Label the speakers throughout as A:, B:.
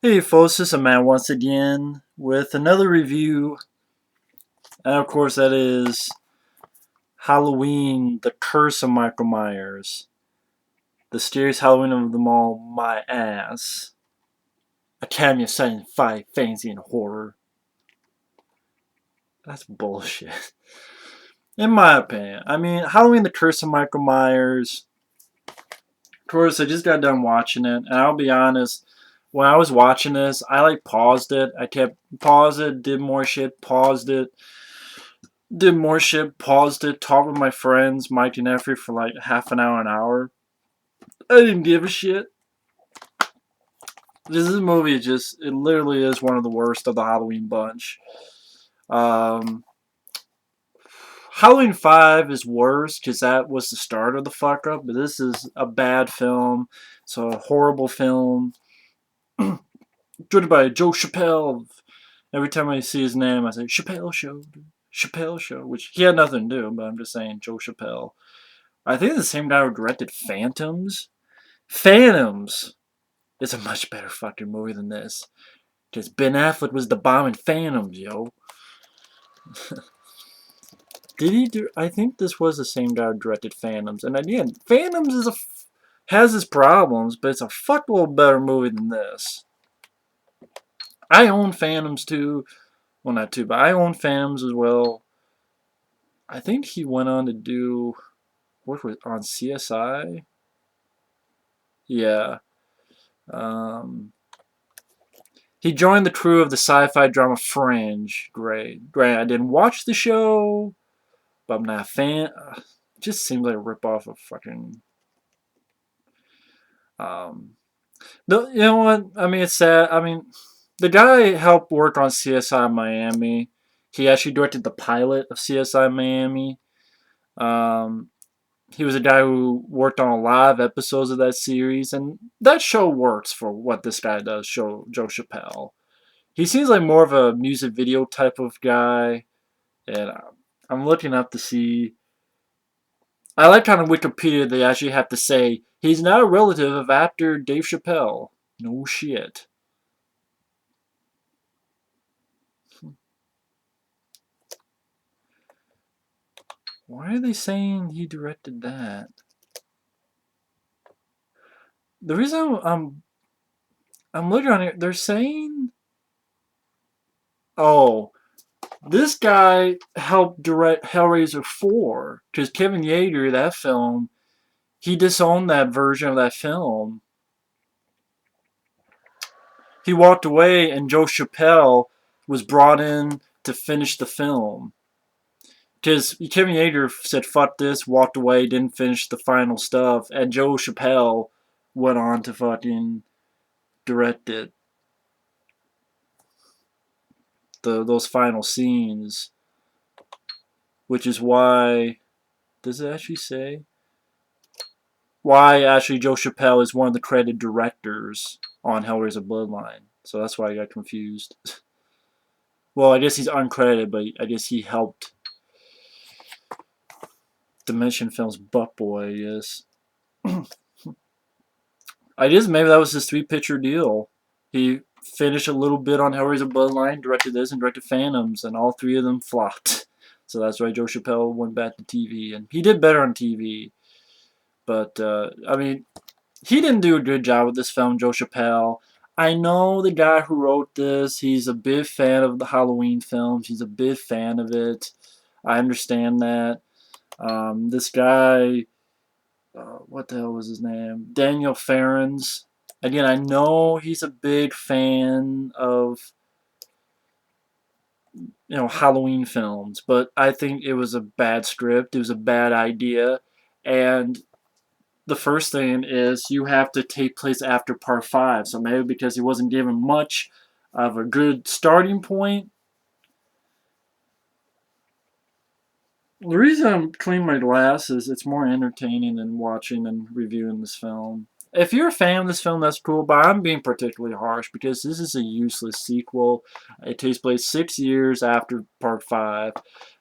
A: Hey folks, this is Matt once again with another review, and of course that is Halloween, The Curse of Michael Myers. The scariest Halloween of them all, my ass. Academy of Sci-Fi, Fantasy, and Horror. That's bullshit. In my opinion. I mean, Halloween, The Curse of Michael Myers. Of course, I just got done watching it, and I'll be honest, when I was watching this, I paused it. I kept paused it, did more shit, paused it, did more shit, paused it, talked with my friends, Mike and Effie, for like half an hour. I didn't give a shit. This movie is just, it literally is one of the worst of the Halloween bunch. Um, Halloween 5 is worse because that was the start of the fuck up, but this is a bad film. It's a horrible film. Directed by Joe Chappelle. Every time I see his name, I say, Chappelle Show. Chappelle Show, which he had nothing to do, but I'm just saying, Joe Chappelle. I think the same guy who directed Phantoms. Phantoms is a much better fucking movie than this. Because Ben Affleck was the bomb in Phantoms, yo. Did he do? I think this was the same guy who directed Phantoms. And again, Phantoms has its problems, but it's a fuckload better movie than this. I own Phantoms too. Well, not too, but I own Phantoms as well. I think he went on to do what was on CSI. Yeah. Um, He joined the crew of the sci-fi drama Fringe. Great. Great. I didn't watch the show, but I'm not a fan. It just seems like a ripoff of fucking. Um, you know what? I mean, it's sad. I mean, the guy helped work on CSI Miami. He actually directed the pilot of CSI Miami. Um, he was a guy who worked on a lot of episodes of that series, and that show works for what this guy does. Show Joe Chappelle. He seems like more of a music video type of guy, and I'm looking up to see. I like on Wikipedia they actually have to say he's not a relative of actor Dave Chappelle. No shit. Why are they saying he directed that? The reason I'm looking on it, they're saying, oh, this guy helped direct Hellraiser 4 because Kevin Yeager, that film, he disowned that version of that film. He walked away, and Joe Chappelle was brought in to finish the film. Because Kevin Yeager said, fuck this, walked away, didn't finish the final stuff, and Joe Chappelle went on to fucking direct it. Those final scenes. Which is why. Does it actually say? Why actually Joe Chappelle is one of the credited directors on Hellraiser Bloodline. So that's why I got confused. Well, I guess he's uncredited, but I guess he helped Dimension Films Buck Boy, I guess. I guess maybe that was his three-picture deal. He finished a little bit on Hellraiser Bloodline, directed this, and directed Phantoms, and all three of them flopped. So that's why Joe Chappelle went back to TV, and he did better on TV. But, I mean, he didn't do a good job with this film, Joe Chappelle. I know the guy who wrote this, he's a big fan of the Halloween films. He's a big fan of it. I understand that. This guy, what the hell was his name? Daniel Farrands. Again, I know he's a big fan of Halloween films, but I think it was a bad script. It was a bad idea, and the first thing is you have to take place after part 5. So maybe because he wasn't given much of a good starting point. The reason I'm cleaning my glass is it's more entertaining than watching and reviewing this film. If you're a fan of this film, that's cool, but I'm being particularly harsh because this is a useless sequel. It takes place 6 years after Part 5.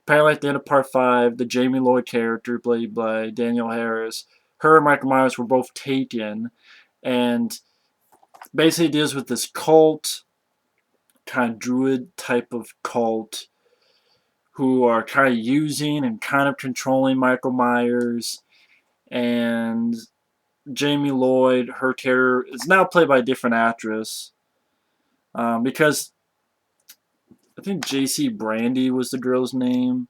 A: Apparently, at the end of Part 5, the Jamie Lloyd character, played by Daniel Harris, her and Michael Myers were both taken, and Basically deals with this cult, kind of druid type of cult, who are kind of using and kind of controlling Michael Myers. And Jamie Lloyd, her character, is now played by a different actress. Because I think JC Brandy was the girl's name.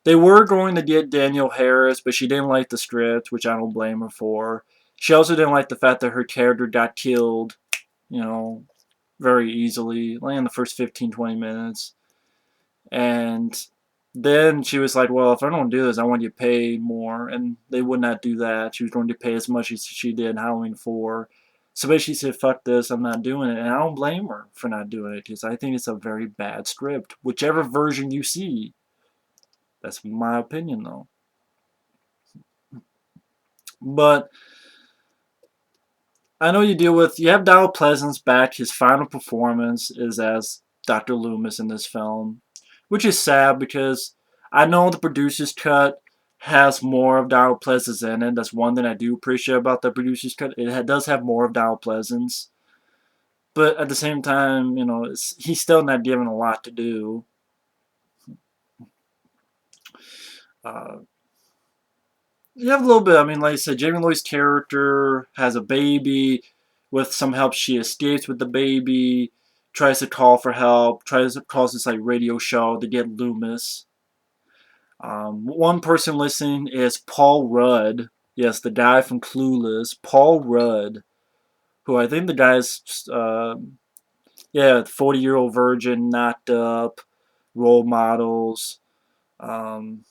A: They were going to get Daniel Harris, but she didn't like the script, which I don't blame her for. She also didn't like the fact that her character got killed, you know, very easily, like in the first 15, 20 minutes. And then she was like, well, if I don't do this, I want you to pay more. And they would not do that. She was going to pay as much as she did in Halloween 4. So basically she said, fuck this, I'm not doing it. And I don't blame her for not doing it, because I think it's a very bad script. Whichever version you see. That's my opinion, though. But I know you have Donald Pleasence back. His final performance is as Dr. Loomis in this film, which is sad because I know the producer's cut has more of Donald Pleasence in it. That's one thing I do appreciate about the producer's cut. Does have more of Donald Pleasence, but at the same time, he's still not given a lot to do. Uh, You have a little bit. I mean, like I said, Jamie Lloyd's character has a baby. With some help, she escapes with the baby. Tries to call for help. Tries to call this like radio show to get Loomis. One person listening is Paul Rudd. Yes, the guy from Clueless, Paul Rudd, who I think the guy's 40-year-old virgin, knocked up, role models. Um,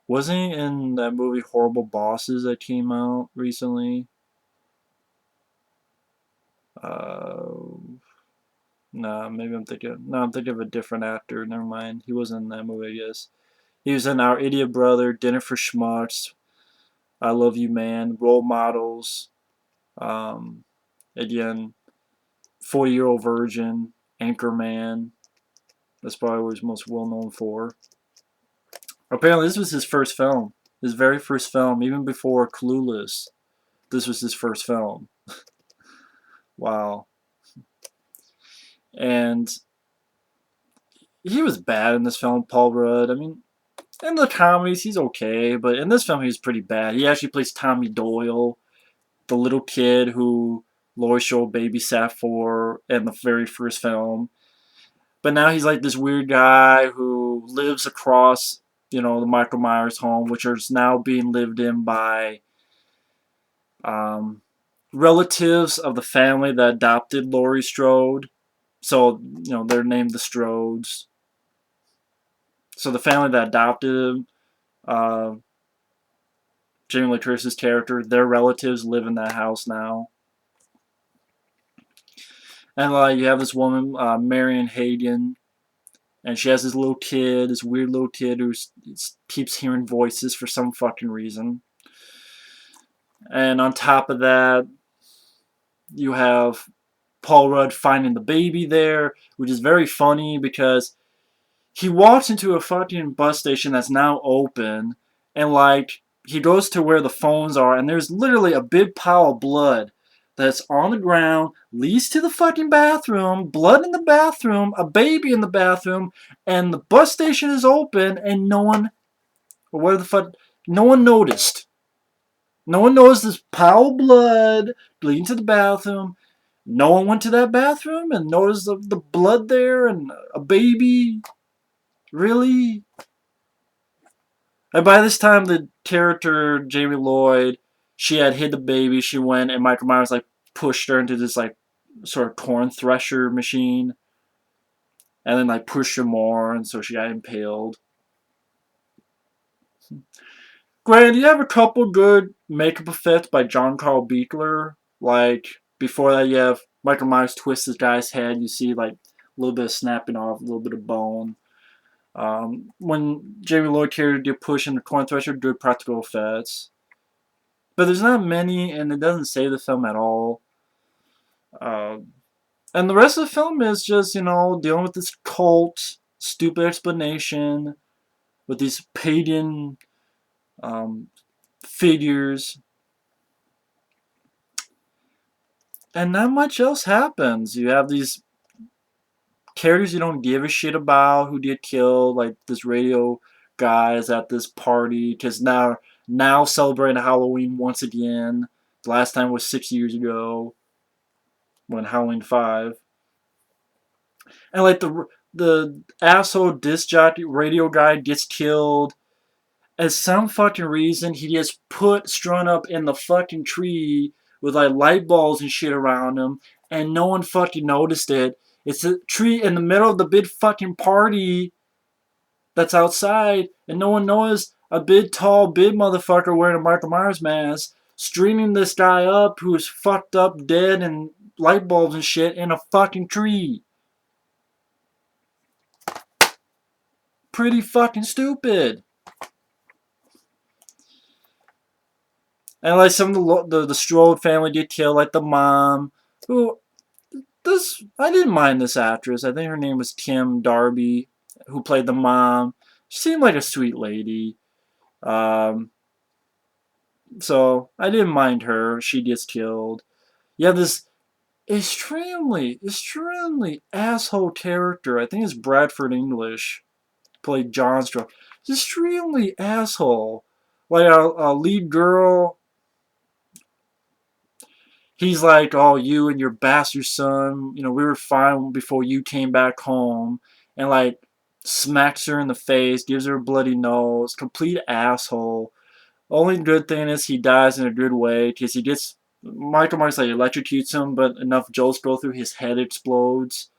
A: Wasn't he in that movie Horrible Bosses that came out recently? Uh, nah, maybe I'm thinking. No, I'm thinking of a different actor. Never mind. He wasn't in that movie, I guess. He was in Our Idiot Brother, Dinner for Schmucks, I Love You Man, Role Models. Um, Again, 40-year-old virgin, Anchorman. That's probably what he's most well known for. Apparently, this was his first film. His very first film, even before Clueless. This was his first film. Wow. And he was bad in this film, Paul Rudd. I mean, in the comedies, he's okay, but in this film, he's pretty bad. He actually plays Tommy Doyle, the little kid who Laurie Strode babysat for in the very first film. But now he's like this weird guy who lives across, the Michael Myers home, which is now being lived in by um, relatives of the family that adopted Laurie Strode. So, they're named the Strodes. So the family that adopted him, uh, Jamie Lee Curtis's character, their relatives live in that house now. And you have this woman, Marion Hagen, and she has this little kid, this weird little kid who keeps hearing voices for some fucking reason. And on top of that, you have Paul Rudd finding the baby there, which is very funny because he walks into a fucking bus station that's now open, and he goes to where the phones are, and there's literally a big pile of blood that's on the ground, leads to the fucking bathroom, blood in the bathroom, a baby in the bathroom, and the bus station is open, and no one, or where the fuck, no one noticed. No one noticed this pile of blood leading to the bathroom. No one went to that bathroom and noticed the blood there and a baby. Really? And by this time, the character, Jamie Lloyd, she had hid the baby. She went, and Michael Myers, pushed her into this, sort of corn thresher machine. And then, pushed her more, and so she got impaled. Granted, you have a couple good makeup effects by John Carl Buechler. Before that, you have Michael Myers twist this guy's head. You see, a little bit of snapping off, a little bit of bone. When Jamie Lloyd character did push in the corn thresher, good practical effects. But there's not many, and it doesn't save the film at all. And the rest of the film is just, dealing with this cult, stupid explanation, with these pagan figures. And not much else happens. You have these characters you don't give a shit about who get killed, like this radio guy is at this party because now celebrating Halloween once again. The last time was 6 years ago when Halloween 5, and like the asshole disc jockey radio guy gets killed. As some fucking reason, he gets put strung up in the fucking tree with like light bulbs and shit around him, and no one fucking noticed it. It's a tree in the middle of the big fucking party that's outside, and no one noticed a big, tall, big motherfucker wearing a Michael Myers mask stringing this guy up who's fucked up, dead, and light bulbs and shit in a fucking tree. Pretty fucking stupid. And like some of the Strode family get killed, like the mom, who this I didn't mind this actress. I think her name was Kim Darby, who played the mom. She seemed like a sweet lady. Um, so I didn't mind her. She gets killed. You have this extremely asshole character. I think it's Bradford English played John Strode. Extremely asshole. Like a lead girl. He's like, oh, you and your bastard son, we were fine before you came back home. And like, smacks her in the face, gives her a bloody nose, complete asshole. Only good thing is he dies in a good way, because Michael Myers like electrocutes him, but enough jolts go through his head explodes.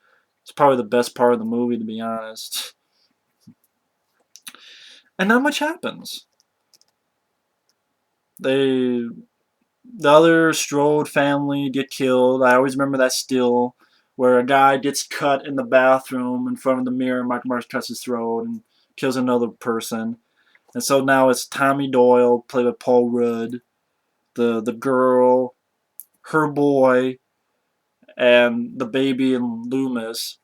A: It's probably the best part of the movie, to be honest. And not much happens. The other Strode family get killed. I always remember that still, where a guy gets cut in the bathroom in front of the mirror. Michael Myers cuts his throat and kills another person. And so now it's Tommy Doyle, played by Paul Rudd, the girl, her boy, and the baby and Loomis.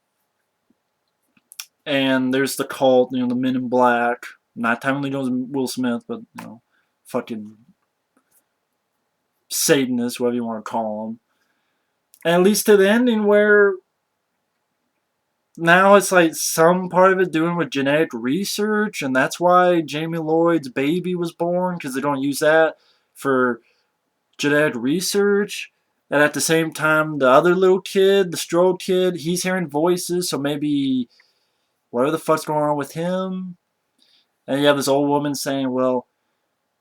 A: And there's the cult, the Men in Black. Not Tommy Lee Jones and Will Smith, but, fucking Satanists, whatever you want to call them. And at least to the ending where now it's like some part of it doing with genetic research, and that's why Jamie Lloyd's baby was born, because they don't use that for genetic research. And at the same time, the other little kid, the Strode kid, he's hearing voices, so maybe whatever the fuck's going on with him. And you have this old woman saying, well,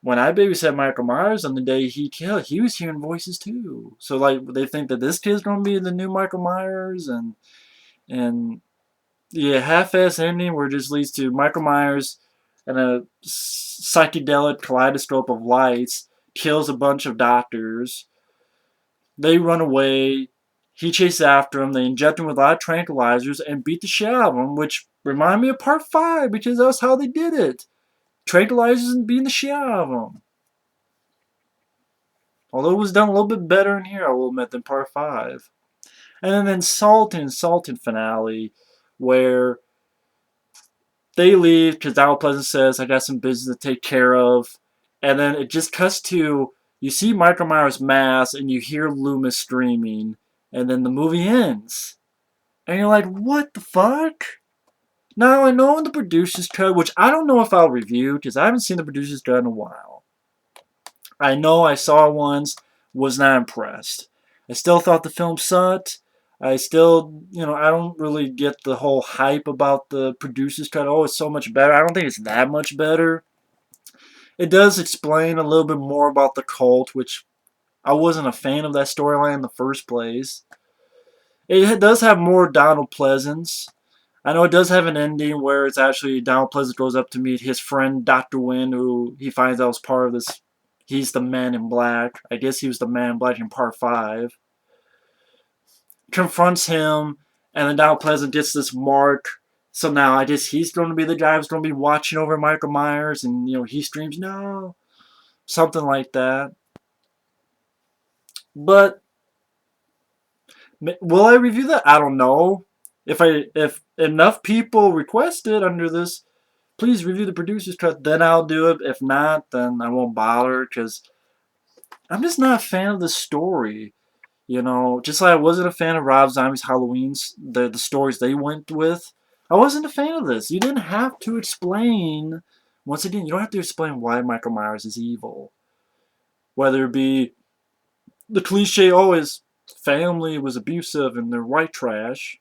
A: when I babysat Michael Myers on the day he killed, he was hearing voices too. So like they think that this kid's gonna be the new Michael Myers, and yeah, half-ass ending where it just leads to Michael Myers and a psychedelic kaleidoscope of lights kills a bunch of doctors. They run away. He chases after them. They inject him with a lot of tranquilizers and beat the shit out of him, which remind me of Part 5 because that's how they did it. Tranquilizers and beating the shit out of him. Although it was done a little bit better in here, I will admit, than Part 5. And then Sultan finale, where they leave because Donald Pleasence says, I got some business to take care of. And then it just cuts to, you see Michael Myers' mask and you hear Loomis screaming. And then the movie ends. And you're like, what the fuck? Now, I know in the producer's cut, which I don't know if I'll review because I haven't seen the producer's cut in a while. I know I saw it once, was not impressed. I still thought the film sucked. I still, I don't really get the whole hype about the producer's cut. Oh, it's so much better. I don't think it's that much better. It does explain a little bit more about the cult, which I wasn't a fan of that storyline in the first place. It does have more Donald Pleasence. I know it does have an ending where it's actually Donald Pleasence goes up to meet his friend Dr. Wynn, who he finds out was part of this. He's the Man in Black. I guess he was the Man in Black in Part 5. Confronts him, and then Donald Pleasence gets this mark. So now I guess he's going to be the guy who's going to be watching over Michael Myers, and he screams no, something like that. But will I review that? I don't know. If enough people request it under this, please review the producer's cut, then I'll do it. If not, then I won't bother because I'm just not a fan of the story. You know, just like I wasn't a fan of Rob Zombie's Halloween's, the stories they went with, I wasn't a fan of this. You didn't have to explain, once again, you don't have to explain why Michael Myers is evil. Whether it be the cliche, oh, his family was abusive and they're white trash,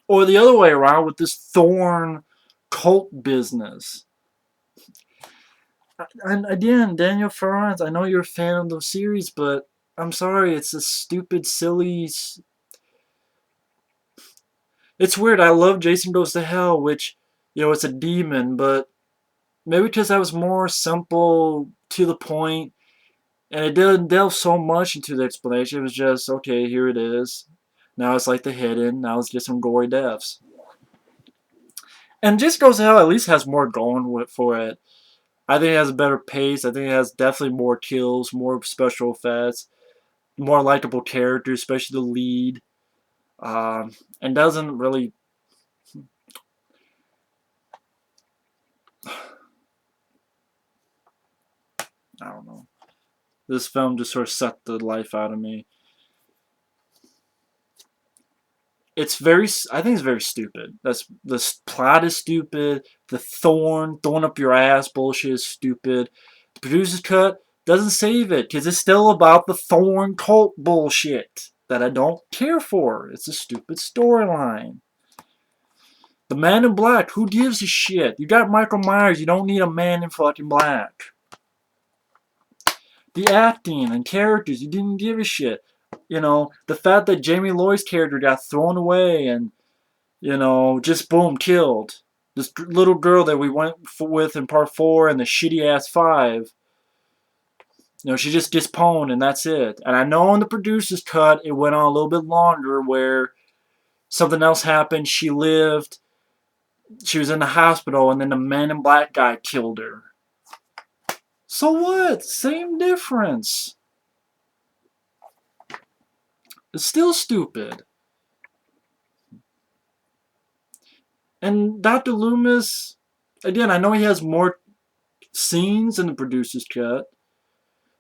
A: or the other way around with this Thorn cult business. And again, Daniel Farrands, I know you're a fan of the series, but I'm sorry, it's a stupid, silly. It's weird. I love Jason Goes to Hell, which, you know, it's a demon, but maybe because that was more simple, to the point, and it didn't delve so much into the explanation. It was just, okay, here it is. Now it's like the hidden. Now let's get some gory deaths. And Jason Goes to Hell at least has more going for it. I think it has a better pace. I think it has definitely more kills, more special effects, more likable characters, especially the lead. And doesn't really. I don't know. This film just sort of sucked the life out of me. It's very. I think it's very stupid. The plot is stupid. The thorn up your ass bullshit is stupid. The producer's cut doesn't save it because it's still about the Thorn cult bullshit that I don't care for. It's a stupid storyline. The Man in Black, who gives a shit? You got Michael Myers, you don't need a Man in fucking black. The acting and characters, you didn't give a shit. You know, the fact that Jamie Lloyd's character got thrown away and, you know, just boom, killed. This little girl that we went with in part 4 and the shitty ass 5. You know, she just gets pwned and that's it. And I know in the producer's cut it went on a little bit longer where something else happened. She lived. She was in the hospital and then the Man in Black guy killed her. So what? Same difference. It's still stupid. And Dr. Loomis, again, I know he has more scenes in the producer's cut,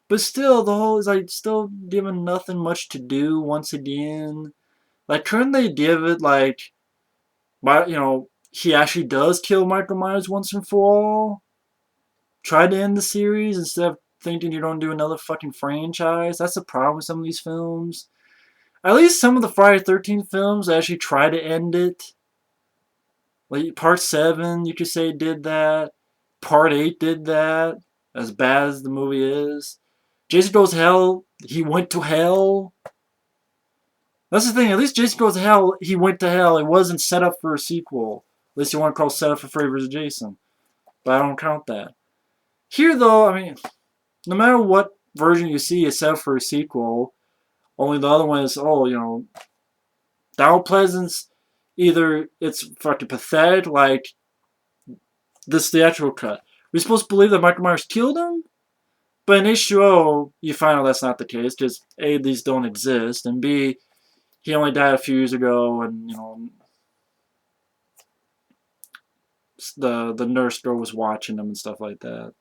A: but still, the whole is like still given nothing much to do once again. Like, couldn't they give it like, you know, he actually does kill Michael Myers once and for all? Try to end the series instead of thinking you're going to do another fucking franchise. That's the problem with some of these films. At least some of the Friday the 13th films actually try to end it. Like Part 7, you could say, did that. Part 8 did that. As bad as the movie is. Jason Goes to Hell, he went to hell. That's the thing, at least Jason Goes to Hell, he went to hell. It wasn't set up for a sequel. At least you want to call set up for Freddy vs. Jason. But I don't count that. Here, though, I mean, no matter what version you see is set up for a sequel, only the other one is, oh, you know, Donald Pleasence, either it's fucking pathetic, like this theatrical cut. We're supposed to believe that Michael Myers killed him? But in H2O, you find out that's not the case, because A, these don't exist, and B, he only died a few years ago, and, you know, the nurse girl was watching him and stuff like that.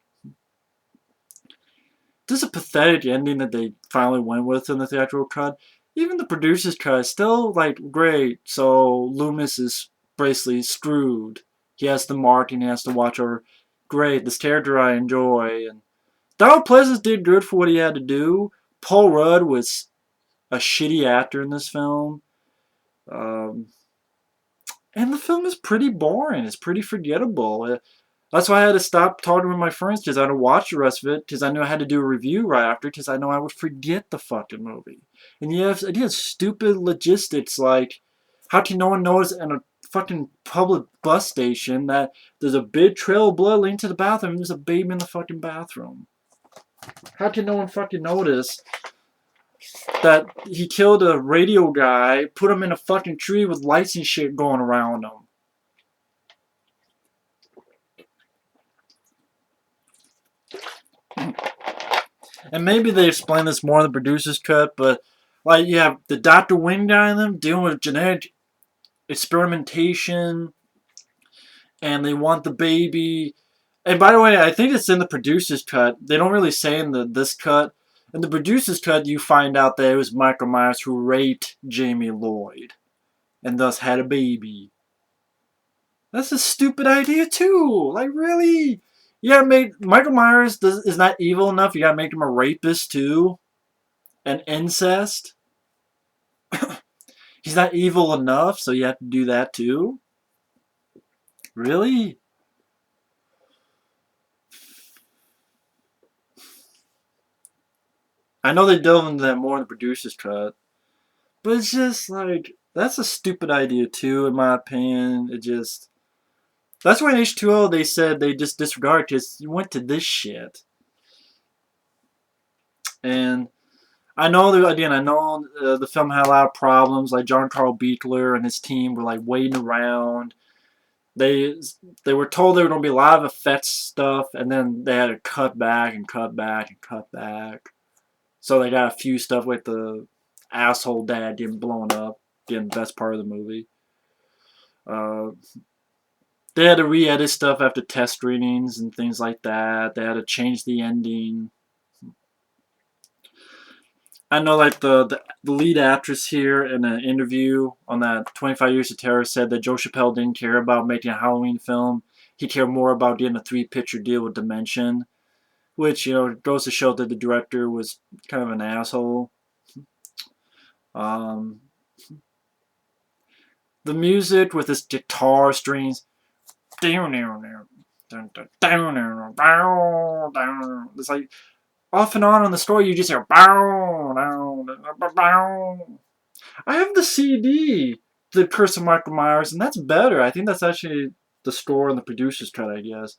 A: This is a pathetic ending that they finally went with in the theatrical cut. Even the producer's cut is still, like, great, so Loomis is basically screwed. He has to mark and he has to watch over. Great, this character I enjoy. And Donald Pleasence did good for what he had to do. Paul Rudd was a shitty actor in this film. And the film is pretty boring. It's pretty forgettable. That's why I had to stop talking with my friends because I had to watch the rest of it because I knew I had to do a review right after because I know I would forget the fucking movie. And you have stupid logistics like how can no one notice in a fucking public bus station that there's a big trail of blood leading to the bathroom and there's a baby in the fucking bathroom? How can no one fucking notice that he killed a radio guy, put him in a fucking tree with lights and shit going around him? And maybe they explain this more in the producer's cut, but like you have the Dr. Wynn guy in them dealing with genetic experimentation, and they want the baby. And by the way, I think it's in the producer's cut. They don't really say in this cut In the producer's cut, you find out that it was Michael Myers who raped Jamie Lloyd and thus had a baby. That's a stupid idea too. Like, really? You gotta make Michael Myers is not evil enough. You gotta make him a rapist too, and incest. He's not evil enough, so you have to do that too. Really? I know they delve into that more in the producer's cut, but it's just like that's a stupid idea too, in my opinion. It just that's why in H2O they said they just disregard because you went to this shit. And I know that again. I know the film had a lot of problems. Like John Carl Beekler and his team were like waiting around. They they were told there were going to be a lot of effects stuff, and then they had to cut back and cut back and cut back. So they got a few stuff like the asshole dad getting blown up, getting the best part of the movie. Uh, they had to re-edit stuff after test screenings and things like that. They had to change the ending. I know, like the lead actress here in an interview on that 25 Years of Terror said that Joe Chappelle didn't care about making a Halloween film. He cared more about getting a 3-picture deal with Dimension, which goes to show that the director was kind of an asshole. Um, the music with its guitar strings, it's like off and on the story. You just hear. I have the CD, The Curse of Michael Myers, and that's better. I think that's actually the score and the producer's cut, I guess.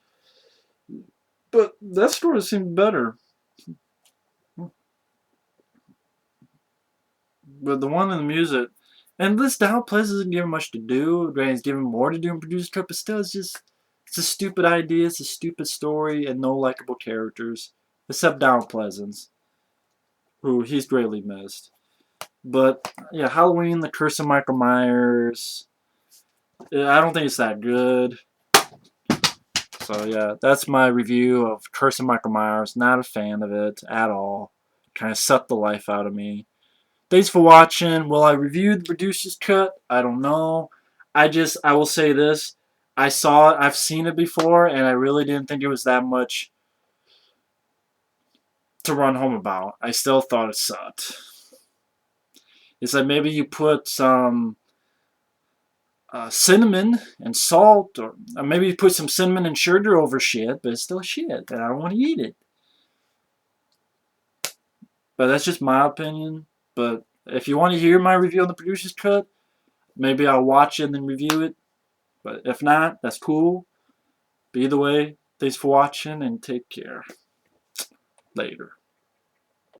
A: But that score seemed better. But the one in the music, and this Donald Pleasence isn't given much to do. He's given more to do in producer's cut, but still, it's a stupid idea. It's a stupid story, and no likable characters, except Donald Pleasence, who he's greatly missed. But yeah, Halloween, The Curse of Michael Myers. I don't think it's that good. So yeah, that's my review of Curse of Michael Myers. Not a fan of it at all. Kind of sucked the life out of me. Thanks for watching. Will I review the producer's cut? I don't know. I will say this. I saw it. I've seen it before, and I really didn't think it was that much to run home about. I still thought it sucked. It's like maybe you put some cinnamon and salt, or maybe you put some cinnamon and sugar over shit, but it's still shit, and I don't want to eat it. But that's just my opinion. But if you want to hear my review on the producer's cut, maybe I'll watch it and then review it. But if not, that's cool. But either way, thanks for watching and take care. Later.